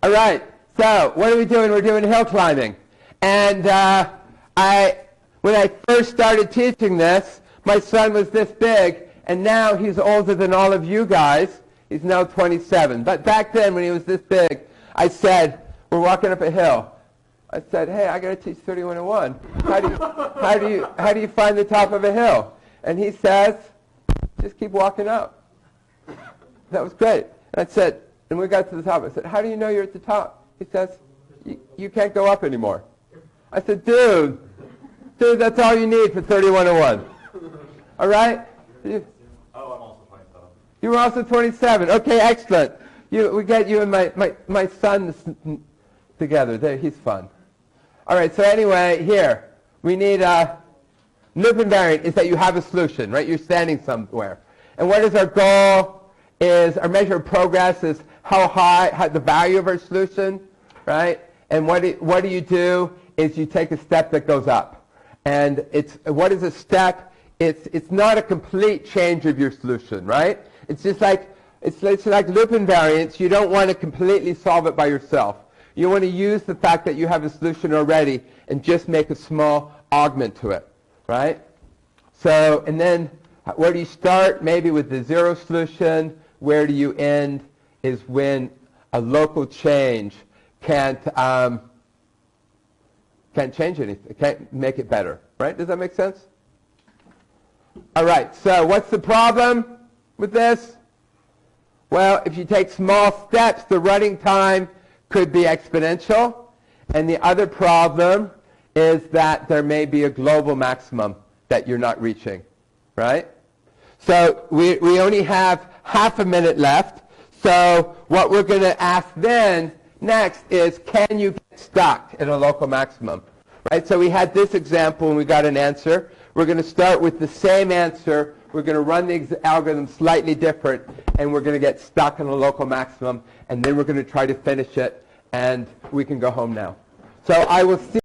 All right, so what are we doing? We're doing hill climbing. And when I first started teaching this, my son was this big, and now he's older than all of you guys. He's now 27. But back then, when he was this big, I said, we're walking up a hill. I said, hey, I got to teach 3101. How do you find the top of a hill? And he says, just keep walking up. That was great. And I said, and we got to the top. I said, how do you know you're at the top? He says, you can't go up anymore. I said, dude, that's all you need for 3101. All right? I'm also 27. You were also 27. Okay, excellent. We get you and my son together. There, he's fun. All right, so anyway, here, we need loop invariant is that you have a solution, right? You're standing somewhere. And what is our goal? Is our measure of progress is how the value of our solution, right? And what do you do is you take a step that goes up. And what is a step? It's not a complete change of your solution, right? It's just like it's like loop invariance. You don't want to completely solve it by yourself. You want to use the fact that you have a solution already and just make a small augment to it, right? So, and then where do you start? Maybe with the zero solution. Where do you end is when a local change can't change anything, can't make it better, right? Does that make sense? All right, so what's the problem with this? Well, if you take small steps, the running time could be exponential. And the other problem is that there may be a global maximum that you're not reaching, right? So we only have half a minute left. So what we're going to ask then next is, can you get stuck at a local maximum? Right? So we had this example and we got an answer. We're going to start with the same answer. We're going to run the algorithm slightly different, and we're going to get stuck in a local maximum, and then we're going to try to finish it, and we can go home now. So I will see